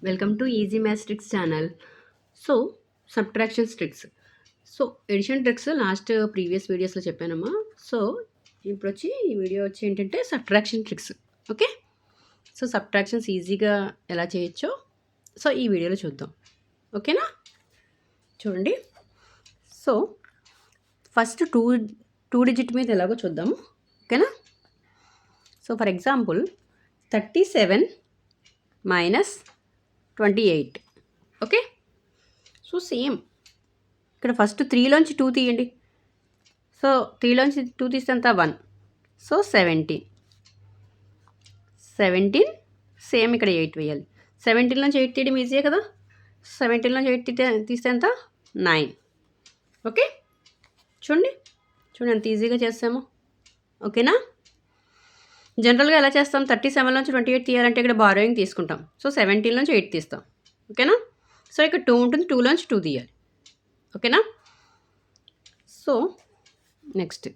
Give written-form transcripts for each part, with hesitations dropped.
Welcome to Easy Maths Tricks channel. So, subtraction tricks. So addition tricks last previous వీడియోస్లో చెప్పానమ్మా. So ఇప్పుడు వచ్చి ఈ వీడియో వచ్చి ఏంటంటే subtraction tricks. Okay, so subtractions ఈజీగా ఎలా చేయొచ్చో సో ఈ వీడియోలో చూద్దాం. ఓకేనా, చూడండి. సో ఫస్ట్ టూ డిజిట్ మీద ఎలాగో చూద్దాము. ఓకేనా. So for example 37 minus 28. Okay, so same ఇక్కడ ఫస్ట్ 3లోంచి 2 తీయండి. సో 3లోంచి 2 తీస్తే ఎంత 1. సో 17 సేమ్ ఇక్కడ 8 వేయాలి. 17లోంచి 8 తీయడం ఈజీయే కదా. 17లోంచి 8 తీస్తే ఎంత 9. ఓకే, చూడండి ఎంత ఈజీగా చేస్తామో. ఓకేనా. జనరల్గా ఎలా చేస్తాం, 37లోంచి 28 తీయాలంటే ఇక్కడ బారోయింగ్ తీసుకుంటాం. సో 17లోంచి 8 తీస్తాం. ఓకేనా. సో ఇక్కడ 2 ఉంటుంది, 2లోంచి 2 తీయాలి. ఓకేనా. సో నెక్స్ట్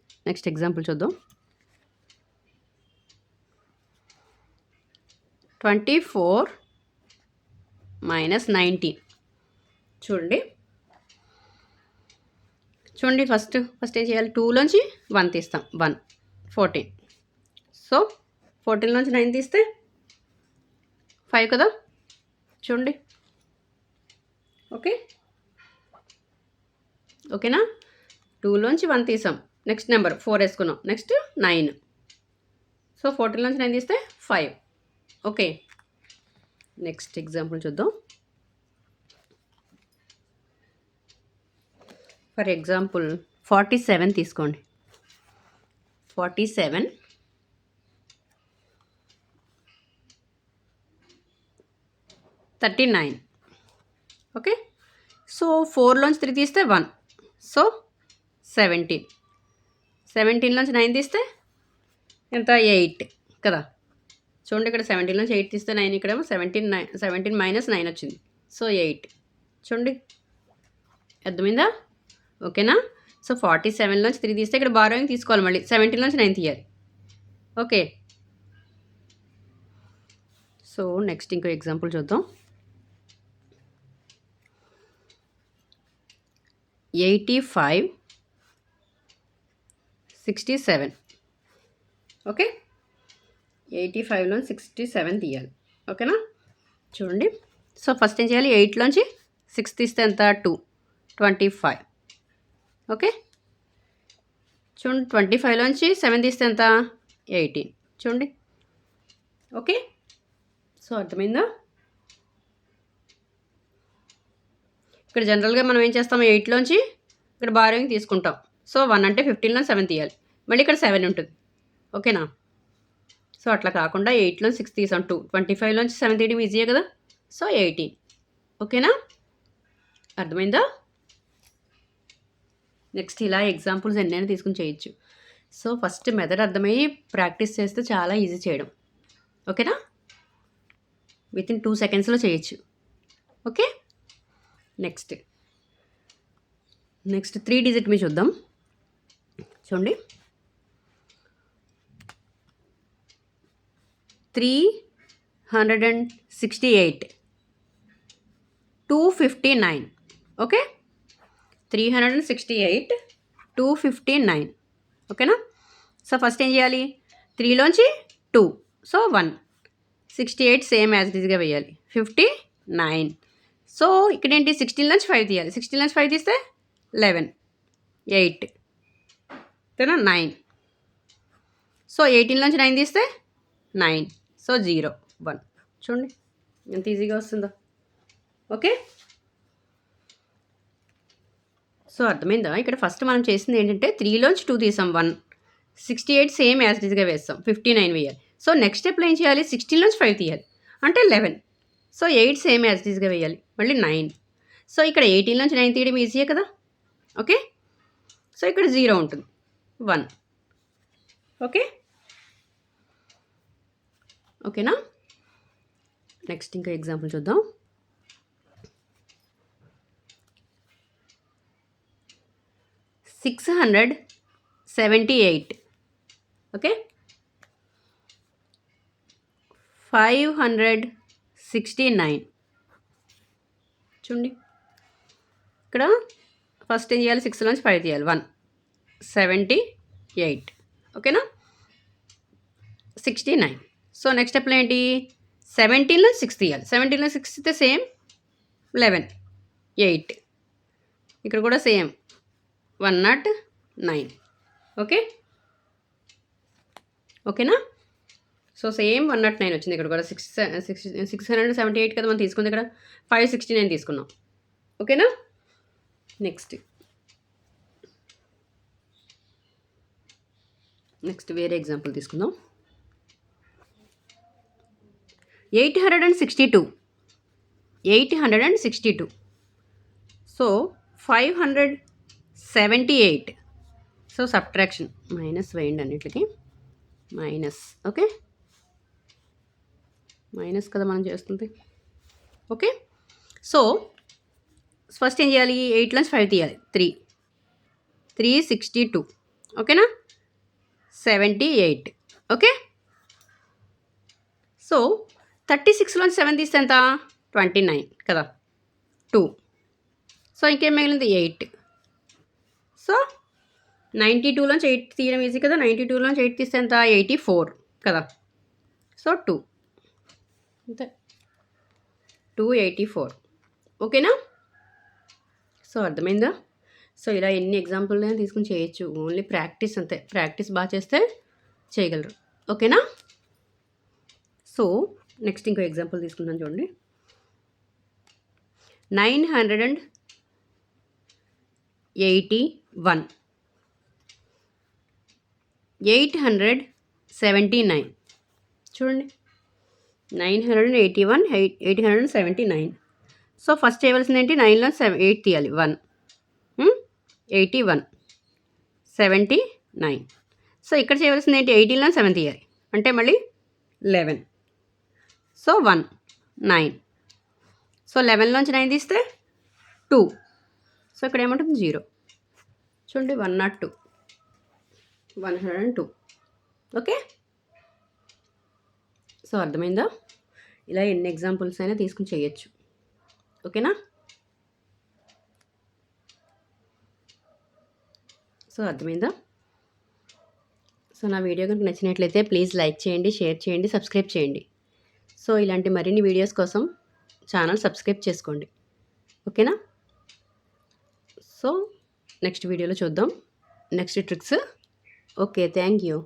ఎగ్జాంపుల్ చూద్దాం. 24 మైనస్ 19. చూడండి ఫస్ట్ ఏం చేయాలి, 2లోంచి 1 తీస్తాం. 1 14. సో 14లోంచి 9 తీస్తే 5 కదా. చూడండి. ఓకేనా. 2లోంచి 1 తీసాం, నెక్స్ట్ నెంబర్ 4 వేసుకున్నాం, నెక్స్ట్ 9. సో 14లోంచి 9 తీస్తే 5. ఓకే, నెక్స్ట్ ఎగ్జాంపుల్ చూద్దాం. ఫర్ ఎగ్జాంపుల్ 47 తీసుకోండి. 47 39. ఓకే, సో 4లోంచి 3 తీస్తే 1. సో 17లోంచి 9 తీస్తే ఎంత 8 కదా. చూడండి ఇక్కడ 17లోంచి 8 తీస్తే 9, ఇక్కడేమో 17 మైనస్ 9 వచ్చింది. సో 8. చూడండి, అర్థమైందా. ఓకేనా. సో 47లోంచి 3 తీస్తే ఇక్కడ బారోయింగ్ తీసుకోవాలి, మళ్ళీ 17లోంచి 9 తీయాలి. ఓకే, సో నెక్స్ట్ ఇంకో ఎగ్జాంపుల్ చూద్దాం. 85 67. ఓకే, 85లోంచి 67 తీయాలి. ఓకేనా. చూడండి, సో ఫస్ట్ ఏం చేయాలి, 8లోంచి 6 తీస్తే ఎంత 2 25. ఓకే, చూడండి 25లోంచి 7 తీస్తే ఎంత 18. చూడండి. ఓకే, సో అర్థమైందా. ఇక్కడ జనరల్గా మనం ఏం చేస్తాం, 8లోంచి ఇక్కడ బారోయింగ్ తీసుకుంటాం. సో 1 అంటే 15లోంచి 7 తీయాలి, మళ్ళీ ఇక్కడ 7 ఉంటుంది. ఓకేనా. సో అట్లా కాకుండా 8లోంచి 6 తీసాం, 2 25లోంచి 7 తీయడం ఈజీయే కదా. సో 18. ఓకేనా, అర్థమైందా. నెక్స్ట్ ఇలా ఎగ్జాంపుల్స్ ఎన్నైనా తీసుకుని చేయొచ్చు. సో ఫస్ట్ మెథడ్ అర్థమయ్యి ప్రాక్టీస్ చేస్తే చాలా ఈజీ చేయడం. ఓకేనా, వితిన్ 2 సెకండ్స్లో చేయొచ్చు. ఓకే, నెక్స్ట్ 3 డిజిట్ మీ చూద్దాం. చూడండి, 368 259. ఓకే, 368 259. ఓకేనా. సో ఫస్ట్ ఏం చేయాలి, 3లోంచి 2, సో 1. 68 సేమ్ యాజ్ ఇట్ ఈస్గా వేయాలి. 59. సో ఇక్కడ ఏంటి, 16లోంచి 5 తీయాలి. 16లోంచి 5 తీస్తే 11 8 9. సో 18లోంచి 9 తీస్తే 9. సో 0 1. చూడండి ఎంత ఈజీగా వస్తుందో. ఓకే, సో అర్థమైందా. ఇక్కడ ఫస్ట్ మనం చేసింది ఏంటంటే 3లోంచి 2 తీసాం, 1. 68 సేమ్ యాజ్ ఇట్ ఈస్గా వేస్తాం, 59 వేయాలి. సో నెక్స్ట్ స్టెప్లో ఏం చేయాలి, 16లోంచి 5 తీయాలి, అంటే 11. సో 8 సేమ్ యాజ్ ఇట్ ఈస్గా వేయాలి, మళ్ళీ 9. సో ఇక్కడ 18లోంచి 9 తీయడం ఈజీయే కదా. ఓకే, సో ఇక్కడ 0 ఉంటుంది, 1. ఓకే, ఓకేనా. నెక్స్ట్ ఇంకా ఎగ్జాంపుల్ చూద్దాం. 678. ఓకే, 569. చూడండి ఇక్కడ ఫస్ట్ ఏం చేయాలి, 6లోంచి 5 తీయాలి. 178 ఓకేనా, 69. సో నెక్స్ట్ స్టెప్లో ఏంటి, 17లో 6 తీయాలి. 17లో 6 తీస్తే సేమ్ 11, 8. ఇక్కడ కూడా సేమ్ 109. ఓకే ఓకేనా. సో సేమ్ 109 వచ్చింది. ఇక్కడ కూడా 678 కదా మనం తీసుకుంది, ఇక్కడ 569 తీసుకున్నాం. ఓకేనా. నెక్స్ట్ వేరే ఎగ్జాంపుల్ తీసుకుందాం. 862. సో 578. సో సబ్ట్రాక్షన్ మైనస్ వేయండి అన్నిటికి, మైనస్. ఓకే, మైనస్ కదా మనం చేస్తుంది. ఓకే, సో ఫస్ట్ ఏం చేయాలి, 8లోంచి 5 తీయాలి. 362. ఓకేనా, 78. ఓకే, సో 36లోంచి 7 తీస్తే ఎంత, 29 కదా, 2. సో ఇంకేం మిగిలింది, 8. సో 92లోంచి 8 తీయడం ఈజీ కదా, 92లోంచి 8 తీస్తే ఎంత, 84 కదా. సో 2 అంతే, 284. ఓకేనా. సో అర్థమైందా. సో ఇలా ఎన్ని ఎగ్జాంపుల్ తీసుకుని చేయొచ్చు, ఓన్లీ ప్రాక్టీస్ అంతే. ప్రాక్టీస్ బాగా చేస్తే చేయగలరు. ఓకేనా. సో నెక్స్ట్ ఇంకో ఎగ్జాంపుల్ తీసుకుందాం చూడండి. 981. 879. చూడండి, 981, 879. సో ఫస్ట్ చేయవలసింది ఏంటి, 9లో 8 తీయాలి. 1, 81, 79. సో ఇక్కడ చేయవలసింది ఏంటి, 18లో 7 తీయాలి, అంటే మళ్ళీ 11. సో 1, 9. సో 11లోంచి 9 తీస్తే 2. సో ఇక్కడ ఏమంటుంది, 0. చూడండి, 102, 102. ఓకే. సో అర్థమైందా. ఇలా ఎన్ని ఎగ్జాంపుల్స్ అయినా తీసుకుని చేయొచ్చు. ఓకేనా. సో అర్థమైందా. సో నా వీడియో కనుక నచ్చినట్లయితే ప్లీజ్ లైక్ చేయండి, షేర్ చేయండి, సబ్స్క్రైబ్ చేయండి. సో ఇలాంటి మరిన్ని వీడియోస్ కోసం ఛానల్ సబ్స్క్రైబ్ చేసుకోండి. ఓకేనా. సో నెక్స్ట్ వీడియోలో చూద్దాం next tricks. Okay, thank you.